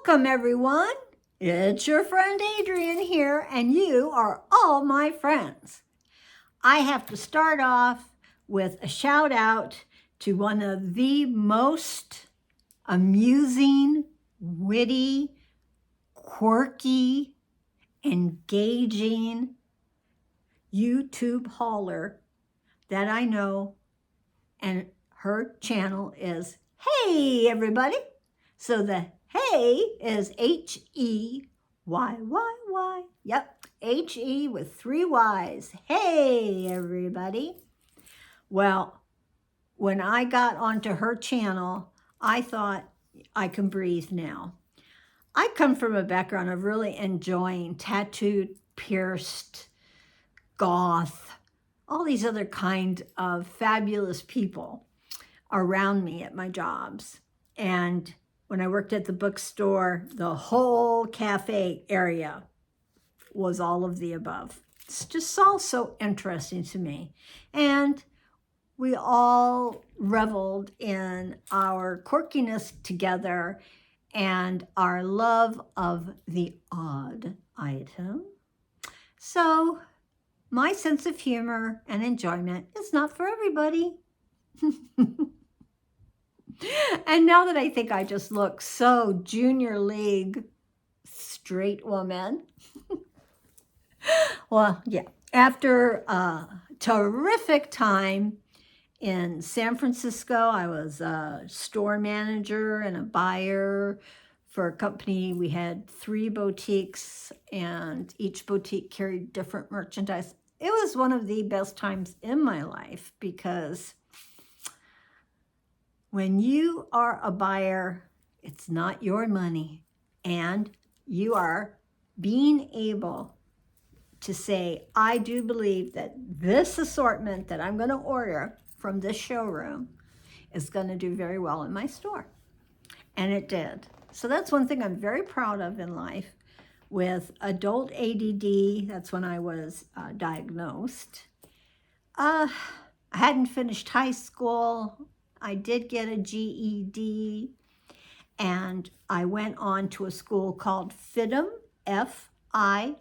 Welcome, everyone. It's your friend Adrian here, and you are all my friends. I have to start off with a shout out to one of the most amusing, witty, quirky, engaging YouTube hauler that I know, and her channel is Hey Everybody. So the Hey is H-E-Y-Y-Y. Yep, H-E with 3 Y's. Hey, everybody. Well, when I got onto her channel, I thought I can breathe now. I come from a background of really enjoying tattooed, pierced, goth, all these other kind of fabulous people around me at my jobs. And when I worked at the bookstore, the whole cafe area was all of the above. It's just all so interesting to me. And we all reveled in our quirkiness together and our love of the odd item. So my sense of humor and enjoyment is not for everybody. And now that I think I just look so junior league straight woman. Well, yeah, after a terrific time in San Francisco, I was a store manager and a buyer for a company. We had 3 boutiques, and each boutique carried different merchandise. It was one of the best times in my life because when you are a buyer, it's not your money, and you are being able to say, I do believe that this assortment that I'm going to order from this showroom is going to do very well in my store. And it did. So that's one thing I'm very proud of in life. With adult ADD, that's when I was diagnosed. I hadn't finished high school. I did get a GED, and I went on to a school called FIDM, F-I-D-M,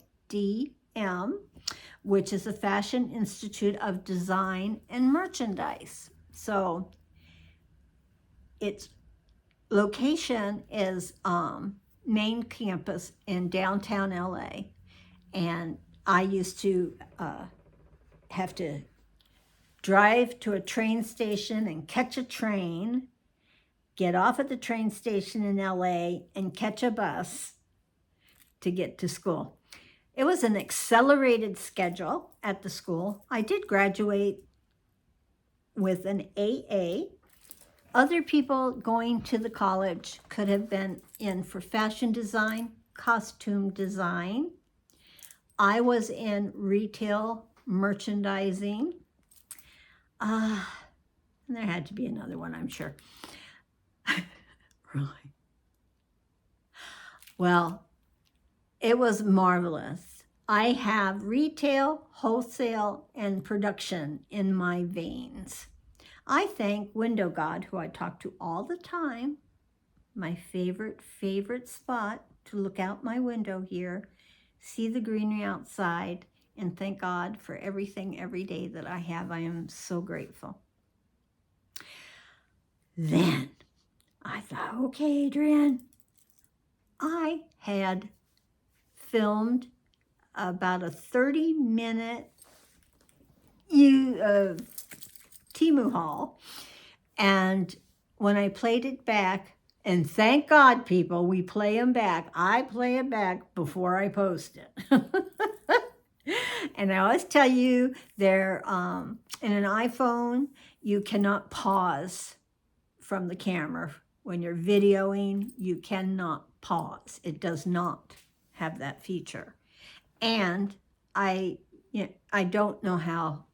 which is a Fashion Institute of Design and Merchandise. So its location is main campus in downtown LA, and I used to have to drive to a train station and catch a train, get off at the train station in LA and catch a bus to get to school. It was an accelerated schedule at the school. I did graduate with an AA. Other people going to the college could have been in for fashion design, costume design. I was in retail merchandising. And there had to be another one, I'm sure. Really? Well, it was marvelous. I have retail, wholesale, and production in my veins. I thank Window God, who I talk to all the time, my favorite spot to look out my window here, see the greenery outside, and thank God for everything every day that I have. I am so grateful. Then I thought, okay, Adrian, I had filmed about a 30-minute Temu haul, and when I played it back, and thank God, people, we play them back. I play it back before I post it. And I always tell you, they're in an iPhone, you cannot pause from the camera. When you're videoing, you cannot pause. It does not have that feature. And I don't know how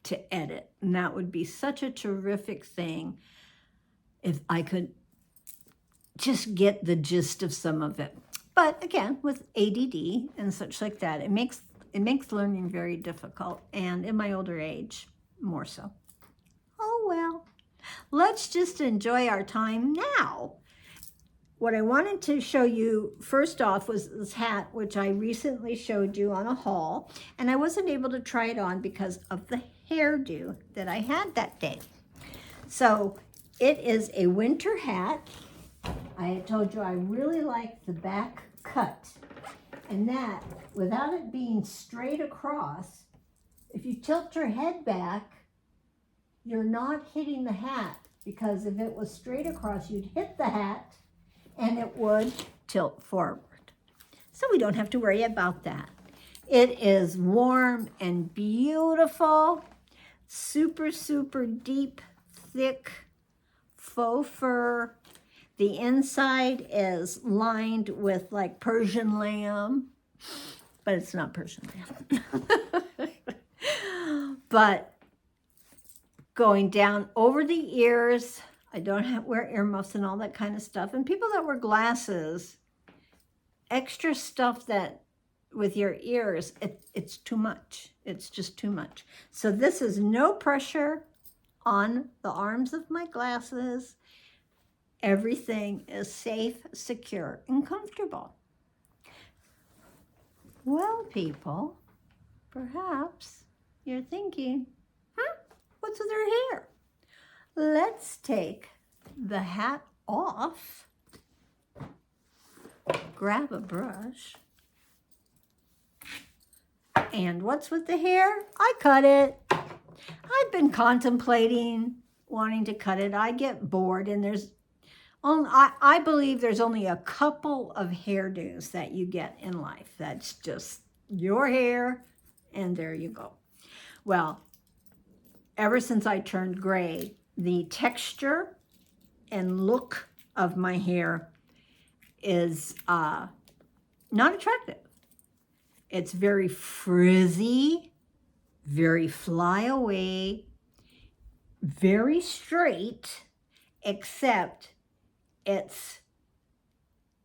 to edit. And that would be such a terrific thing if I could just get the gist of some of it. But again, with ADD and such like that, it makes learning very difficult, and in my older age, more so. Oh well, let's just enjoy our time now. what I wanted to show you first off was this hat, which I recently showed you on a haul, and I wasn't able to try it on because of the hairdo that I had that day. So it is a winter hat. I had told you I really like the back cut, and that without it being straight across, if you tilt your head back, you're not hitting the hat, because if it was straight across, you'd hit the hat and it would tilt forward. So we don't have to worry about that. It is warm and beautiful, super, super deep, thick faux fur. The inside is lined with like Persian lamb, but it's not Persian lamb. But going down over the ears, I don't wear earmuffs and all that kind of stuff. And people that wear glasses, extra stuff that with your ears, it's too much. It's just too much. So this is no pressure on the arms of my glasses. Everything is safe, secure, and comfortable. Well, people, perhaps you're thinking, what's with her hair? Let's take the hat off, grab a brush, and what's with the hair? I cut it. I've been contemplating wanting to cut it. I get bored, and I believe there's only a couple of hairdos that you get in life. That's just your hair, and there you go. Well, ever since I turned gray, the texture and look of my hair is not attractive. It's very frizzy, very flyaway, very straight, except it's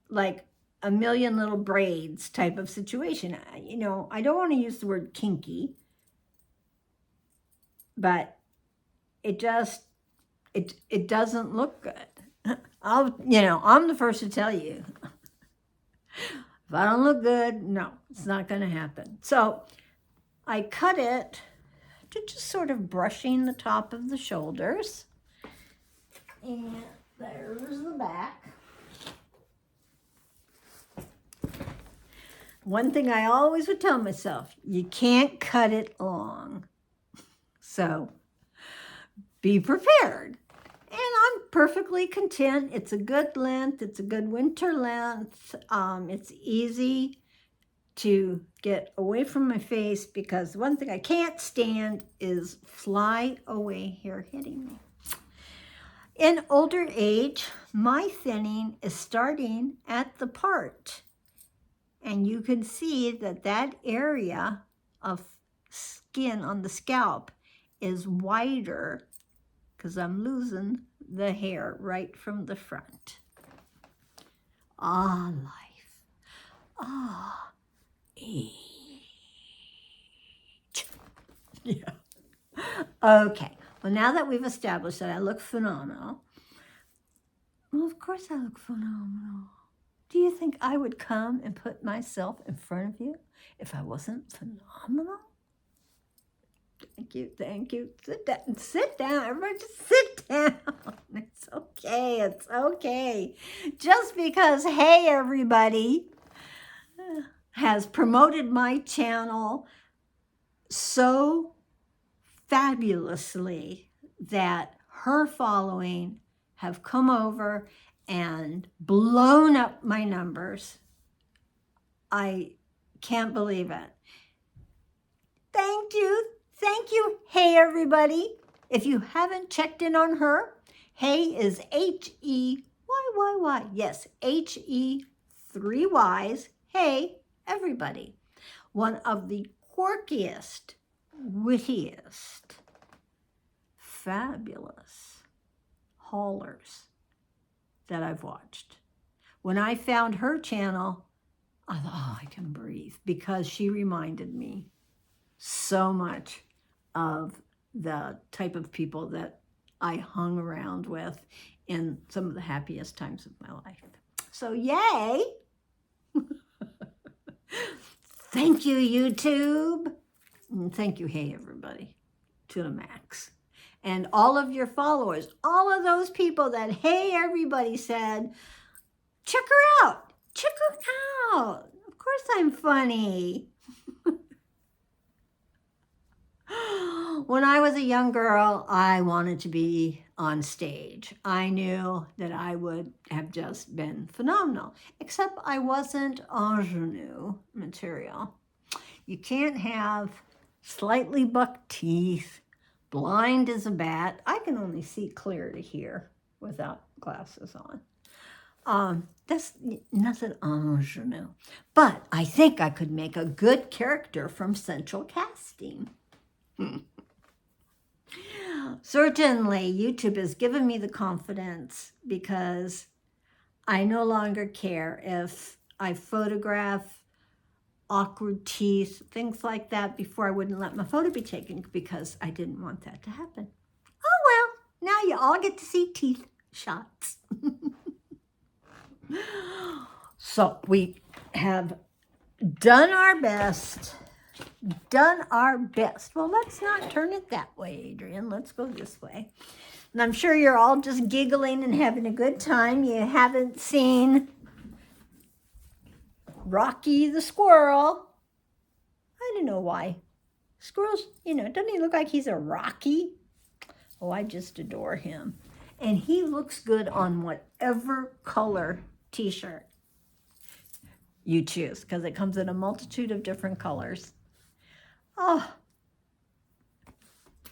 like a million little braids type of situation. You know, I don't want to use the word kinky, but it doesn't look good. I'm the first to tell you. If I don't look good, no, it's not going to happen. So I cut it to just sort of brushing the top of the shoulders. And there's the back. One thing I always would tell myself, you can't cut it long. So be prepared. And I'm perfectly content. It's a good length. It's a good winter length. It's easy to get away from my face, because one thing I can't stand is fly away hair hitting me. In older age, my thinning is starting at the part. And you can see that that area of skin on the scalp is wider, because I'm losing the hair right from the front. Ah, life. Ah, age. Yeah. Okay. Well, now that we've established that I look phenomenal, well, of course I look phenomenal. Do you think I would come and put myself in front of you if I wasn't phenomenal? Thank you, thank you. Sit down, everybody just sit down. It's okay, it's okay. Just because, hey, everybody has promoted my channel so fabulously that her following have come over and blown up my numbers. I can't believe it. Thank you. Thank you. Hey, everybody. If you haven't checked in on her, Hey is H-E-Y-Y-Y. Yes, H-E 3 Y's. Hey, everybody. One of the quirkiest, wittiest, fabulous haulers that I've watched. When I found her channel, I thought, oh, I can breathe, because she reminded me so much of the type of people that I hung around with in some of the happiest times of my life. So yay. Thank you, YouTube. And thank you, hey, everybody, to the max. And all of your followers, all of those people that, hey, everybody said, check her out. Check her out. Of course I'm funny. When I was a young girl, I wanted to be on stage. I knew that I would have just been phenomenal, except I wasn't ingenue material. You can't have slightly bucked teeth, blind as a bat. I can only see clear to here without glasses on. That's nothing ingenue. But I think I could make a good character from central casting. Certainly, YouTube has given me the confidence because I no longer care if I photograph awkward teeth, things like that, before I wouldn't let my photo be taken because I didn't want that to happen. Oh well, now you all get to see teeth shots. So we have done our best. Well, let's not turn it that way, Adrian. Let's go this way. And I'm sure you're all just giggling and having a good time. You haven't seen Rocky the squirrel. I don't know why. Squirrels, doesn't he look like he's a Rocky? Oh, I just adore him. And he looks good on whatever color t-shirt you choose because it comes in a multitude of different colors. Oh,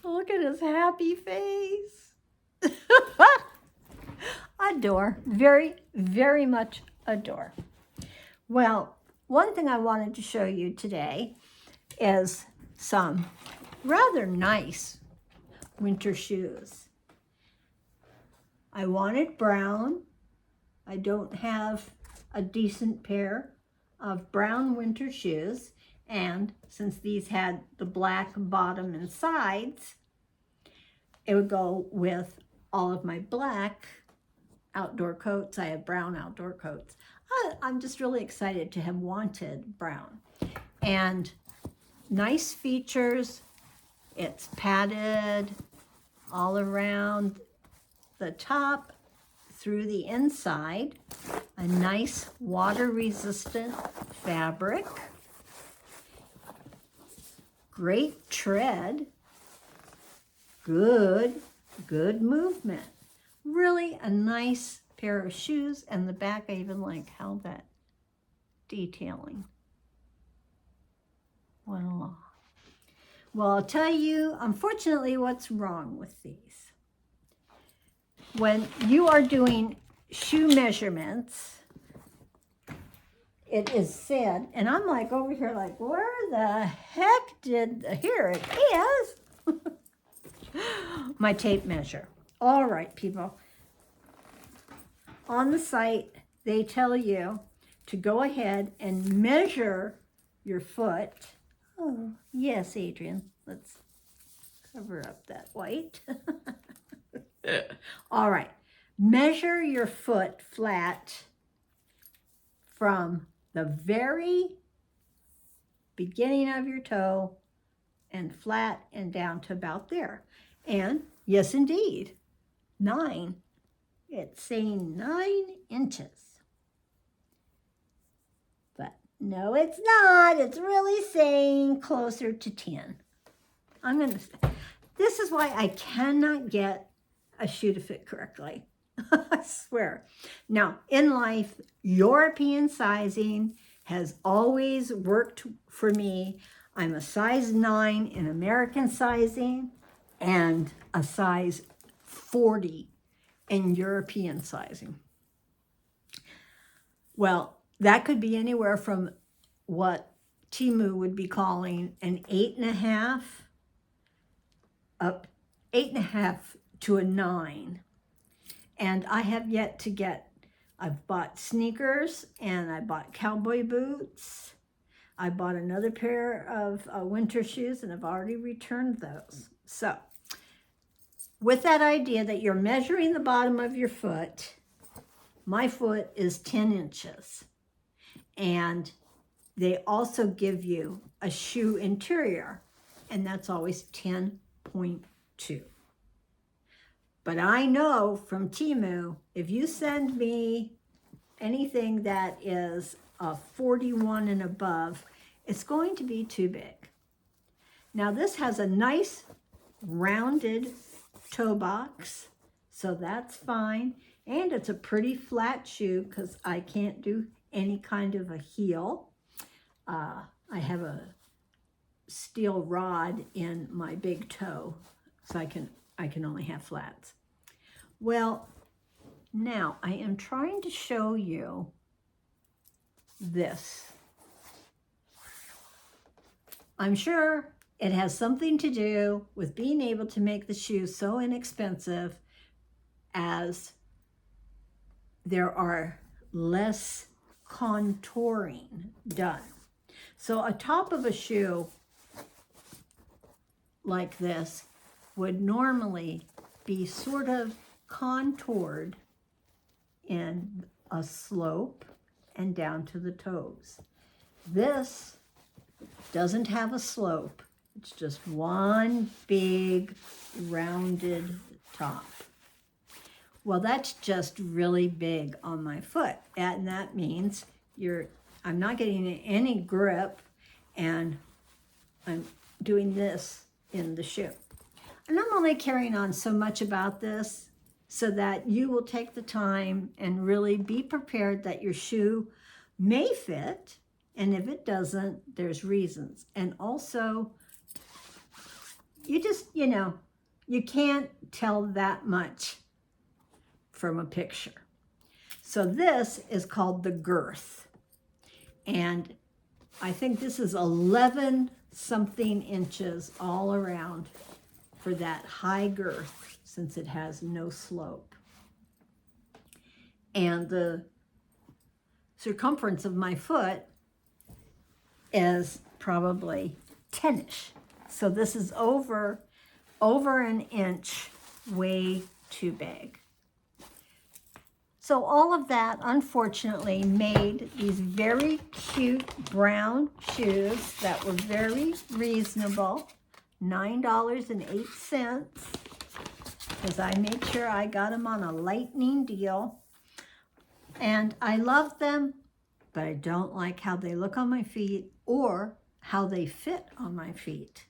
look at his happy face. Adore. Very, very much adore. Well, one thing I wanted to show you today is some rather nice winter shoes. I wanted brown. I don't have a decent pair of brown winter shoes. And since these had the black bottom and sides, it would go with all of my black outdoor coats. I have brown outdoor coats. I'm just really excited to have wanted brown. And nice features. It's padded all around the top through the inside. A nice water-resistant fabric. Great tread, good movement. Really a nice pair of shoes, and the back I even like how that detailing went along. Well, I'll tell you, unfortunately, what's wrong with these. When you are doing shoe measurements, it is said, and I'm like over here like, where the heck here it is. My tape measure. All right, people. On the site, they tell you to go ahead and measure your foot. Oh, yes, Adrian. Let's cover up that white. All right. Measure your foot flat from the very beginning of your toe and flat and down to about there. And yes, indeed, 9. It's saying 9 inches. But no, it's not. It's really saying closer to 10. This is why I cannot get a shoe to fit correctly. I swear. Now, in life, European sizing has always worked for me. I'm a size 9 in American sizing and a size 40 in European sizing. Well, that could be anywhere from what Temu would be calling an 8.5 up 8.5 to a 9. And I have yet to get, I've bought sneakers and I bought cowboy boots. I bought another pair of winter shoes and I've already returned those. So with that idea that you're measuring the bottom of your foot, My foot is 10 inches. And they also give you a shoe interior, and that's always 10.2. But I know from Temu, if you send me anything that is a 41 and above, it's going to be too big. Now this has a nice rounded toe box, so that's fine. And it's a pretty flat shoe because I can't do any kind of a heel. I have a steel rod in my big toe, so I can only have flats. Well, now I am trying to show you this. I'm sure it has something to do with being able to make the shoes so inexpensive, as there are less contouring done. So a top of a shoe like this would normally be sort of contoured in a slope and down to the toes. This doesn't have a slope. It's just one big rounded top. Well, that's just really big on my foot, and that means I'm not getting any grip, and I'm doing this in the shoe. And I'm only carrying on so much about this so that you will take the time and really be prepared that your shoe may fit, and if it doesn't, there's reasons. And also, you just, you can't tell that much from a picture. So this is called the girth. And I think this is 11 something inches all around for that high girth, since it has no slope. And the circumference of my foot is probably 10-ish. So this is over an inch, way too big. So all of that, unfortunately, made these very cute brown shoes that were very reasonable, $9.08, because I made sure I got them on a lightning deal. And I love them, but I don't like how they look on my feet or how they fit on my feet.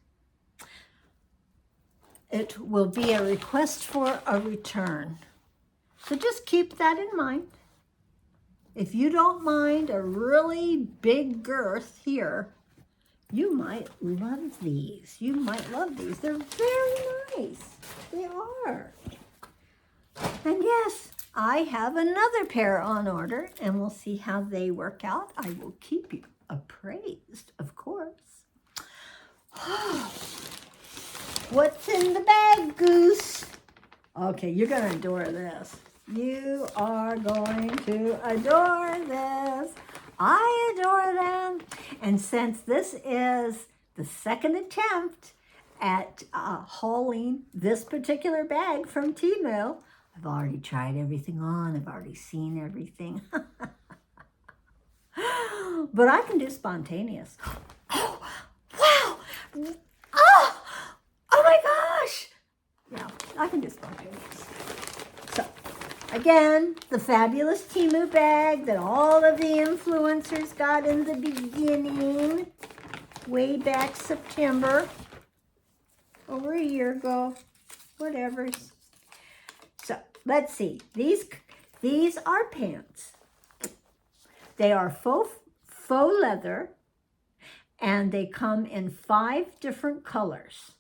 It will be a request for a return. So just keep that in mind. If you don't mind a really big girth here, you might love these. You might love these. They're very nice. They are. And yes, I have another pair on order, and we'll see how they work out. I will keep you appraised, of course. What's in the bag, Goose? Okay, you're going to adore this. You are going to adore this. I adore them. And since this is the second attempt at hauling this particular bag from Temu, I've already tried everything on. I've already seen everything. But I can do spontaneous. Oh, wow. Oh my gosh. Yeah, I can do spontaneous. So, again, the fabulous Temu bag that all of the influencers got in the beginning, way back September, over a year ago, whatever. So, let's see. These are pants. They are faux leather, and they come in 5 different colors.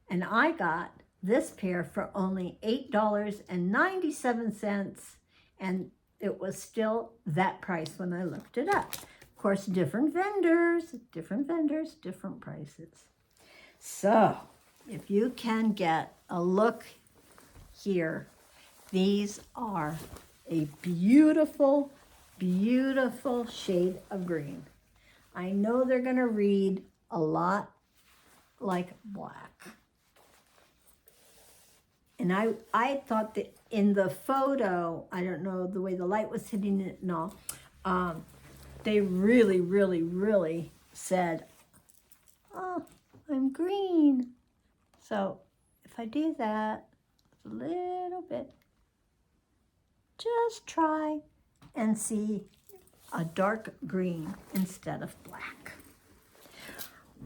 And I got this pair for only $8.97, and it was still that price when I looked it up. Of course, different vendors, different prices. So, if you can get a look here, these are a beautiful, beautiful shade of green. I know they're going to read a lot like black. And I thought that in the photo, I don't know the way the light was hitting it and all, they really, really, really said, oh, I'm green. So if I do that a little bit, just try and see a dark green instead of black.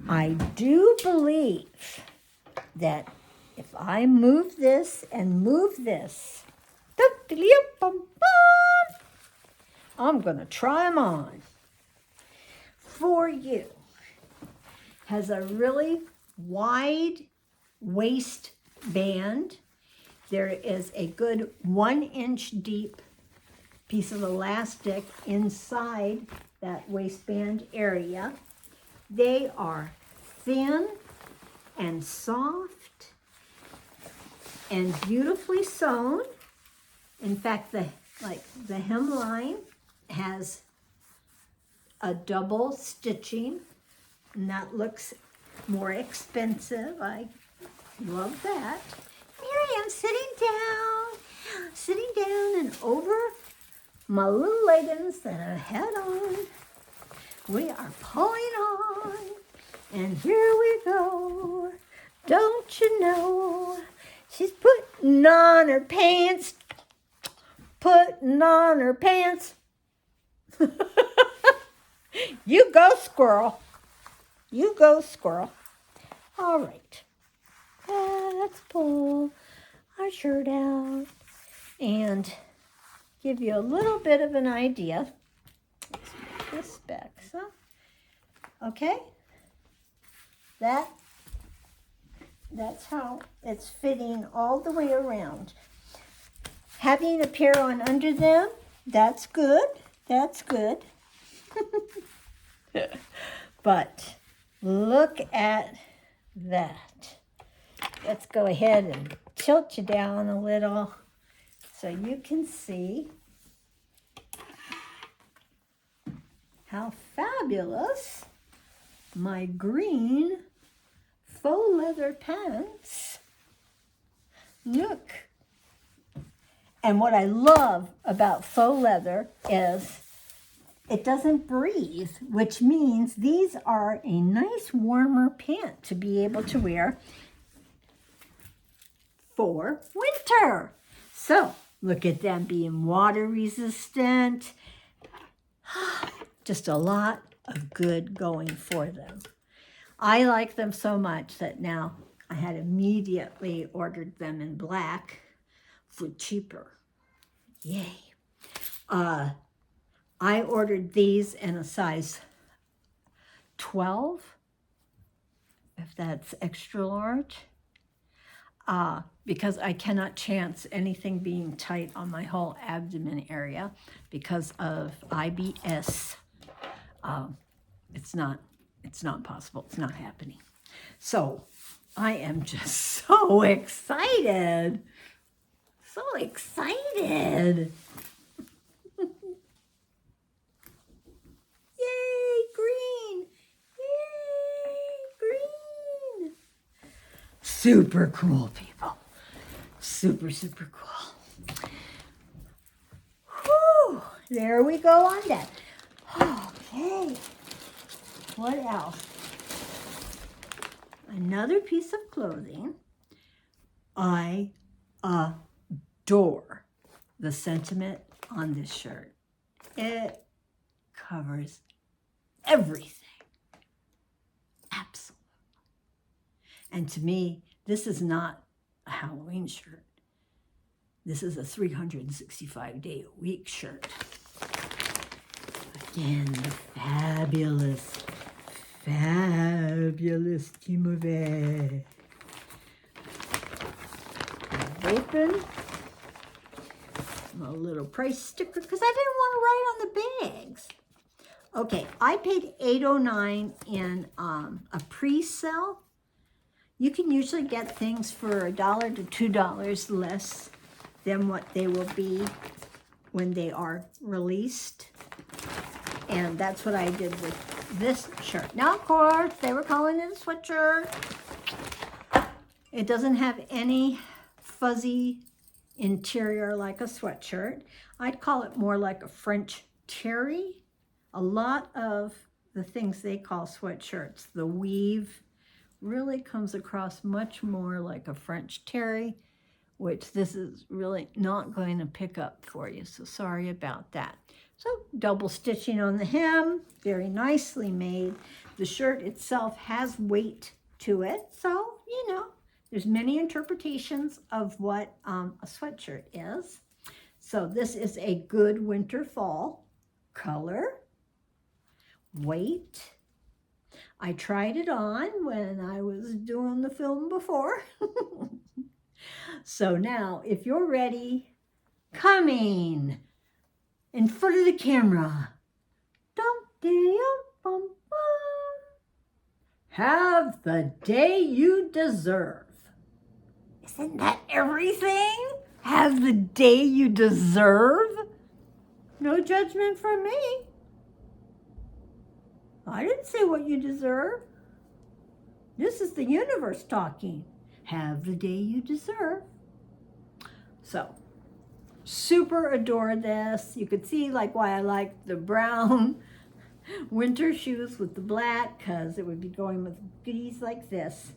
I do believe that if I move this and move this, I'm going to try them on. For you, has a really wide waistband. There is a good 1 inch deep piece of elastic inside that waistband area. They are thin and soft and beautifully sewn. In fact, the hemline has a double stitching, and that looks more expensive. I love that. Here I am sitting down and over my little leggings that I had on. We are pulling on, and here we go. Don't you know, she's putting on her pants, putting on her pants. You go, squirrel. You go, squirrel. All right. Let's pull our shirt out and give you a little bit of an idea. Let's make this back, so. Okay. That's how it's fitting all the way around. Having a pair on under them, that's good. That's good. But look at that. Let's go ahead and tilt you down a little so you can see how fabulous my green faux leather pants look. And what I love about faux leather is it doesn't breathe, which means these are a nice warmer pant to be able to wear for winter. So look at them being water resistant. Just a lot of good going for them. I like them so much that now I had immediately ordered them in black for cheaper. Yay. I ordered these in a size 12, if that's extra large, because I cannot chance anything being tight on my whole abdomen area because of IBS. It's not possible. It's not happening. So I am just so excited. So excited. Yay, green. Yay, green. Super cool, people. Super, super cool. Whew, there we go on that. Okay. What else? Another piece of clothing. I adore the sentiment on this shirt. It covers everything. Absolutely. And to me, this is not a Halloween shirt. This is a 365-day-a-week shirt. Again, the fabulous Temu. Open a little price sticker because I didn't want to write on the bags. Okay, I paid $8.09 in a pre-sale. You can usually get things for $1 to $2 less than what they will be when they are released. And that's what I did with this shirt. Now, of course, they were calling it a sweatshirt. It doesn't have any fuzzy interior like a sweatshirt. I'd call it more like a French terry. A lot of the things they call sweatshirts, the weave really comes across much more like a French terry, which this is really not going to pick up for you, so sorry about that. So double stitching on the hem, very nicely made. The shirt itself has weight to it, so you know, there's many interpretations of what a sweatshirt is. So this is a good winter fall color. Weight. I tried it on when I was doing the film before. So now, if you're ready, coming in front of the camera. Have the day you deserve. Isn't that everything? Have the day you deserve? No judgment from me. I didn't say what you deserve. This is the universe talking. Have the day you deserve. So, super adore this. You could see like why I like the brown winter shoes with the black, because it would be going with goodies like this.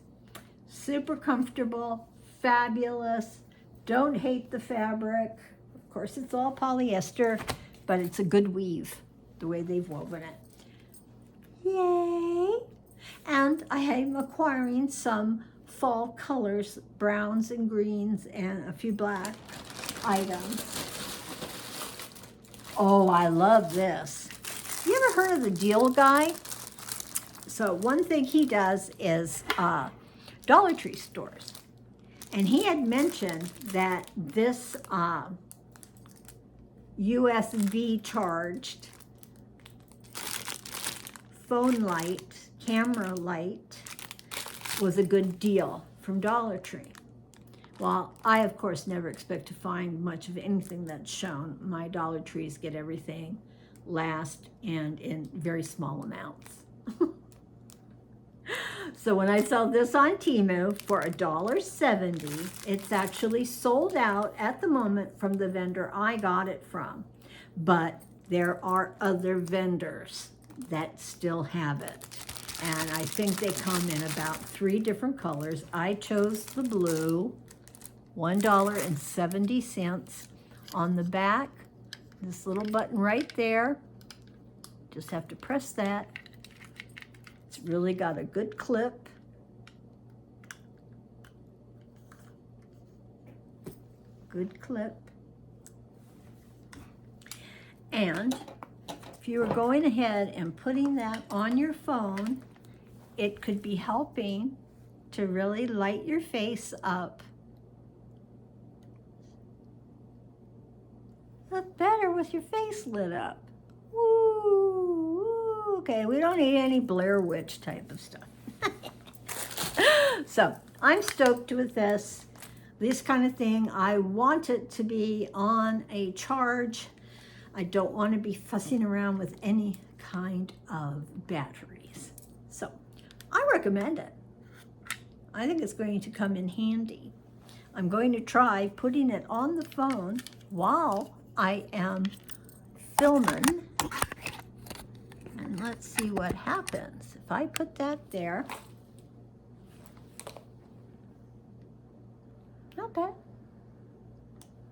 Super comfortable, fabulous. Don't hate the fabric. Of course, it's all polyester, but it's a good weave, the way they've woven it. Yay! And I am acquiring some fall colors, browns and greens, and a few black items. Oh, I love this. You ever heard of the deal guy? So one thing he does is Dollar Tree stores. And he had mentioned that this USB charged phone light, camera light, was a good deal from Dollar Tree. Well, I, of course, never expect to find much of anything that's shown. My Dollar Trees get everything last and in very small amounts. So when I saw this on Temu for $1.70, it's actually sold out at the moment from the vendor I got it from. But there are other vendors that still have it. And I think they come in about 3 different colors. I chose the blue, $1.70 on the back. This little button right there. Just have to press that. It's really got a good clip. Good clip. And if you were going ahead and putting that on your phone, it could be helping to really light your face up. Look better with your face lit up. Woo, okay, we don't need any Blair Witch type of stuff. So I'm stoked with this. This kind of thing, I want it to be on a charge. I don't want to be fussing around with any kind of batteries. So I recommend it. I think it's going to come in handy. I'm going to try putting it on the phone while I am filming. And let's see what happens. If I put that there, not bad.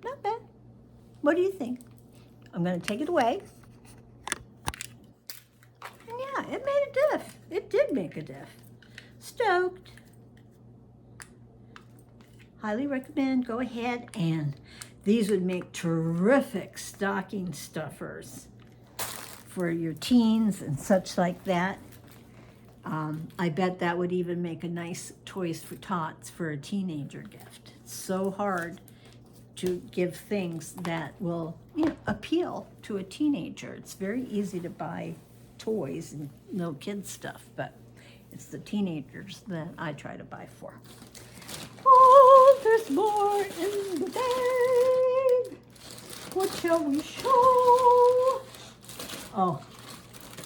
Not bad. What do you think? I'm going to take it away. And yeah, it made a diff. It did make a diff. Stoked. Highly recommend. Go ahead, and these would make terrific stocking stuffers for your teens and such like that. I bet that would even make a nice Toys for Tots for a teenager gift. It's so hard to give things that will, you know, appeal to a teenager. It's very easy to buy toys and little kid stuff, but it's the teenagers that I try to buy for. Oh, there's more in the bag. What shall we show? Oh,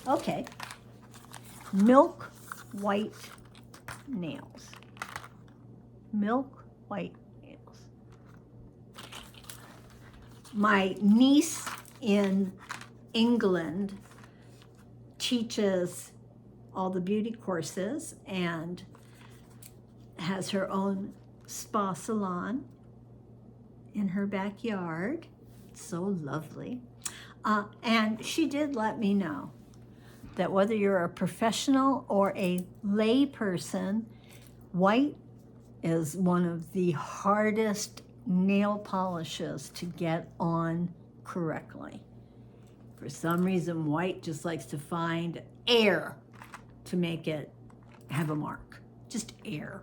okay. Milk white nails. Milk white nails. My niece in England teaches all the beauty courses and has her own spa salon in her backyard. It's so lovely. And she did let me know that whether you're a professional or a lay person, white is one of the hardest nail polishes to get on correctly. For some reason, white just likes to find air to make it have a mark. Just air.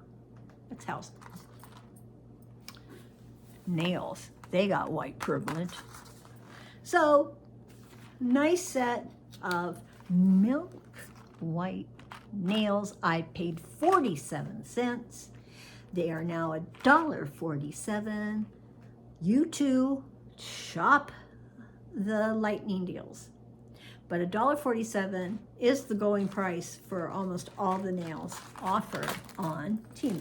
That's how nails, they got white privilege. So, nice set of milk white nails. I paid 47 cents. They are now $1.47. You too, shop the lightning deals. But $1.47 is the going price for almost all the nails offered on Temu.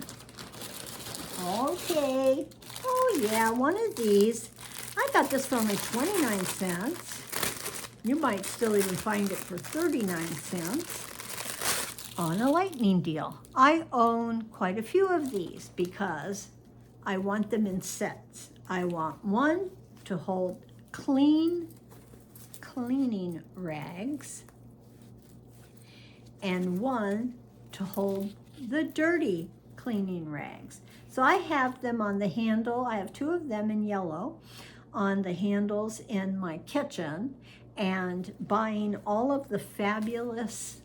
Okay. Oh yeah, one of these. I got this for only 29 cents. You might still even find it for 39 cents on a lightning deal. I own quite a few of these because I want them in sets. I want one to hold cleaning rags and one to hold the dirty cleaning rags. So I have them on the handle. I have two of them in yellow on the handles in my kitchen, and buying all of the fabulous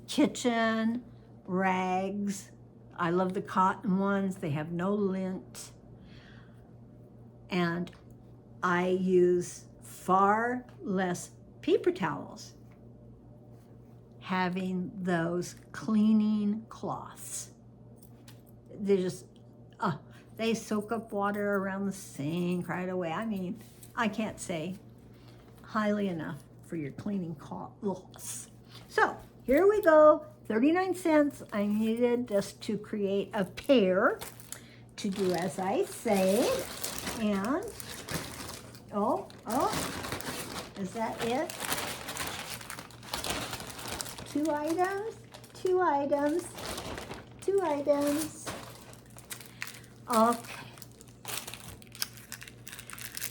kitchen rags. I love the cotton ones. They have no lint. And I use far less paper towels having those cleaning cloths. They just, they soak up water around the sink right away. I mean, I can't say highly enough for your cleaning cloths. So here we go, 39 cents. I needed just to create a pair to do as I said. And, is that it? Two items. Okay.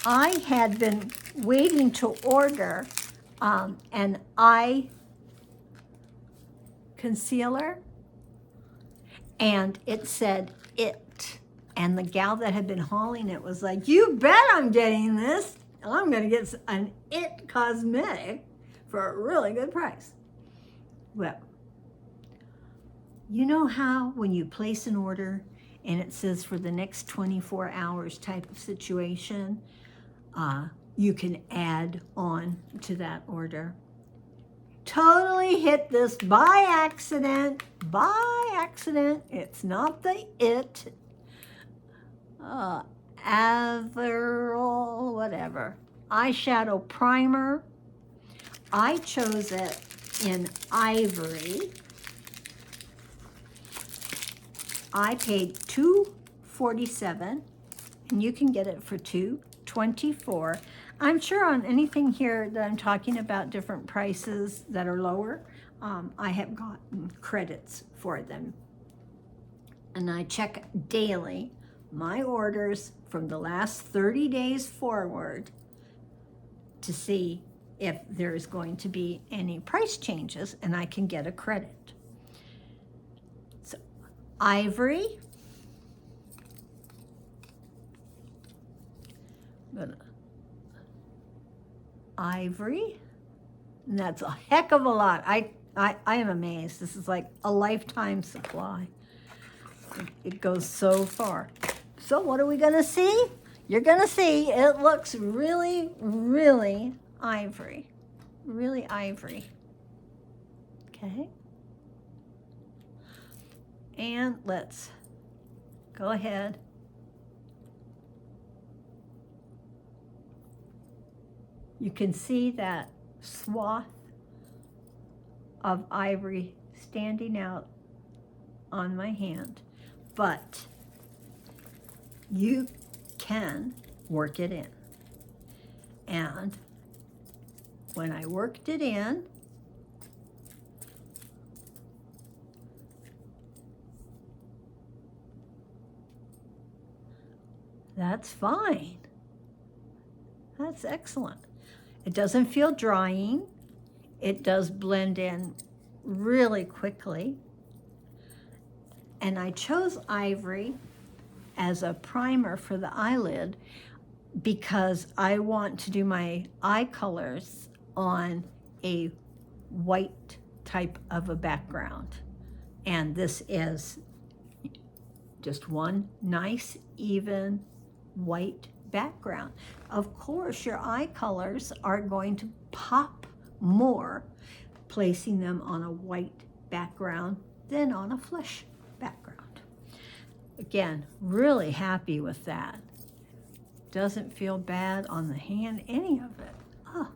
I had been waiting to order an eye concealer, and it said it. And the gal that had been hauling it was like, you bet I'm getting this. I'm going to get an it cosmetic for a really good price. Well, you know how when you place an order and it says for the next 24 hours type of situation, you can add on to that order. Totally hit this by accident. It's not the it. Averil, whatever. Eyeshadow primer. I chose it in ivory. I paid $2.47, and you can get it for $2.24. I'm sure on anything here that I'm talking about different prices that are lower, I have gotten credits for them. And I check daily my orders from the last 30 days forward to see if there's going to be any price changes, and I can get a credit. So, ivory. Ivory, and that's a heck of a lot. I am amazed. This is like a lifetime supply. It goes so far. So what are we gonna see? You're gonna see it looks really, really ivory. Really ivory. Okay. And let's go ahead. You can see that swath of ivory standing out on my hand, but you can work it in. And when I worked it in, that's fine. That's excellent. It doesn't feel drying. It does blend in really quickly. And I chose ivory as a primer for the eyelid because I want to do my eye colors on a white type of a background. And this is just one nice, even white background. Of course, your eye colors are going to pop more placing them on a white background than on a flesh background. Again, really happy with that. Doesn't feel bad on the hand, any of it. Oh.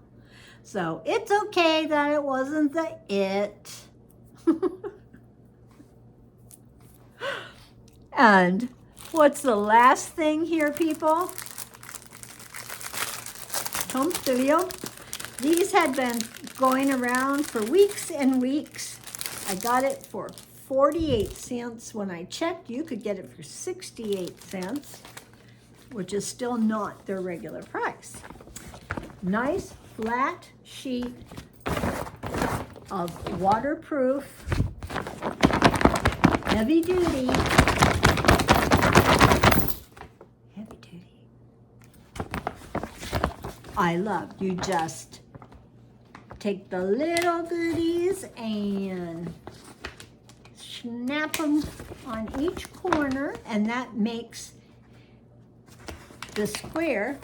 So it's okay that it wasn't the it. And what's the last thing here, people? Home studio. These had been going around for weeks and weeks. I got it for 48 cents. When I checked, you could get it for 68 cents, which is still not their regular price. Nice flat sheet of waterproof, heavy duty. I love. You just take the little goodies and snap them on each corner, and that makes the square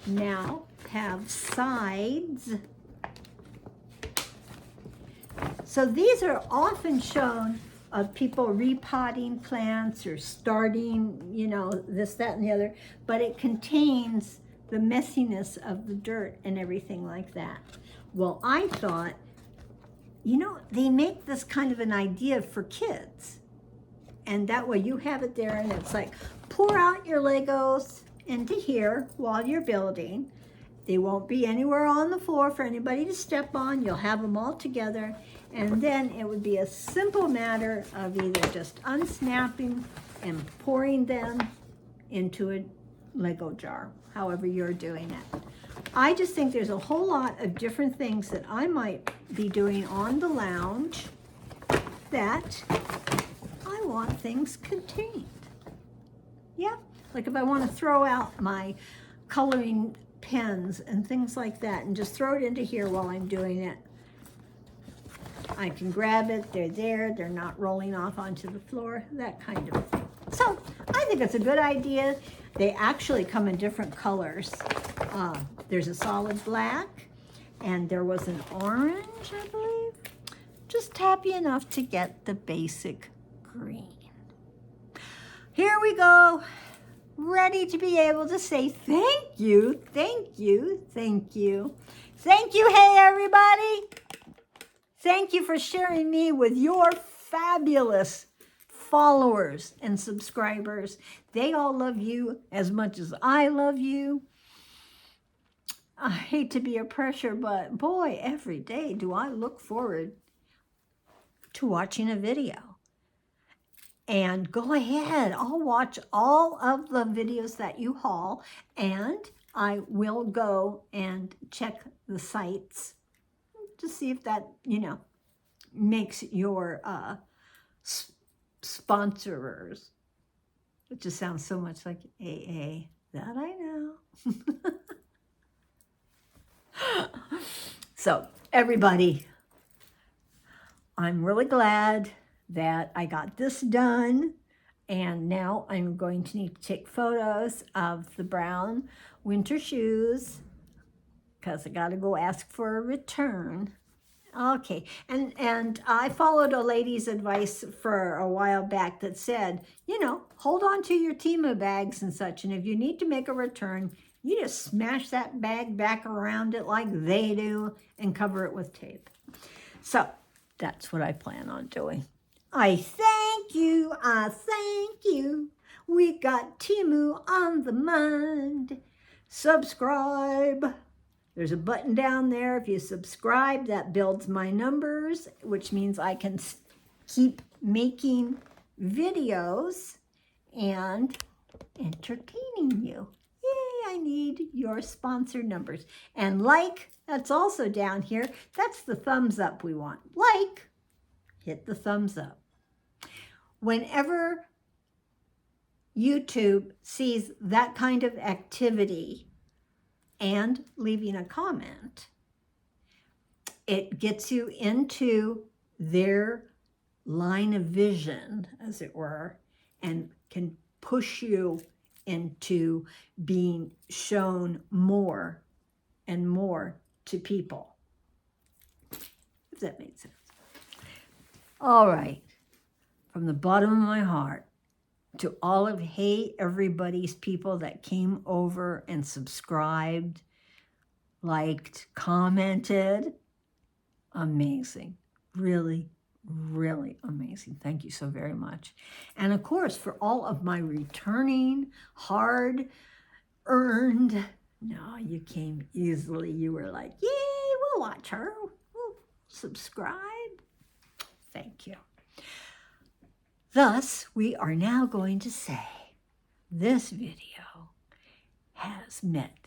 now have sides. So these are often shown of people repotting plants or starting, you know, this, that, and the other, but it contains the messiness of the dirt and everything like that. Well, I thought, you know, they make this kind of an idea for kids. And that way you have it there and it's like, pour out your Legos into here while you're building. They won't be anywhere on the floor for anybody to step on. You'll have them all together. And then it would be a simple matter of either just unsnapping and pouring them into a Lego jar, however you're doing it. I just think there's a whole lot of different things that I might be doing on the lounge that I want things contained. Yeah, like if I want to throw out my coloring pens and things like that and just throw it into here while I'm doing it. I can grab it, they're there, they're not rolling off onto the floor, that kind of thing. So I think it's a good idea. They actually come in different colors. There's a solid black, and there was an orange, I believe. Just happy enough to get the basic green. Here we go, ready to be able to say thank you, thank you, thank you. Thank you, hey everybody. Thank you for sharing me with your fabulous followers and subscribers. They all love you as much as I love you. I hate to be a pressure, but boy, every day do I look forward to watching a video. And go ahead, I'll watch all of the videos that you haul, and I will go and check the sites to see if that, you know, makes your sponsorers. It just sounds so much like AA. That I know. So, everybody, I'm really glad that I got this done. And now I'm going to need to take photos of the brown winter shoes because I got to go ask for a return. Okay, and I followed a lady's advice for a while back that said, you know, hold on to your Temu bags and such, and if you need to make a return, you just smash that bag back around it like they do and cover it with tape. So that's what I plan on doing. I thank you, I thank you. We got Temu on the mind. subscribe. There's a button down there. If you subscribe, that builds my numbers, which means I can keep making videos and entertaining you. Yay, I need your sponsor numbers. And like, that's also down here. That's the thumbs up we want. Like, hit the thumbs up. Whenever YouTube sees that kind of activity and leaving a comment, it gets you into their line of vision, as it were, and can push you into being shown more and more to people, if that makes sense. All right, from the bottom of my heart, to all of Hey Everybody's people that came over and subscribed, liked, commented, amazing. Really, really amazing. Thank you so very much. And of course, for all of my returning, hard-earned, no, you came easily. You were like, yay, we'll watch her. We'll subscribe. Thank you. Thus, we are now going to say this video has met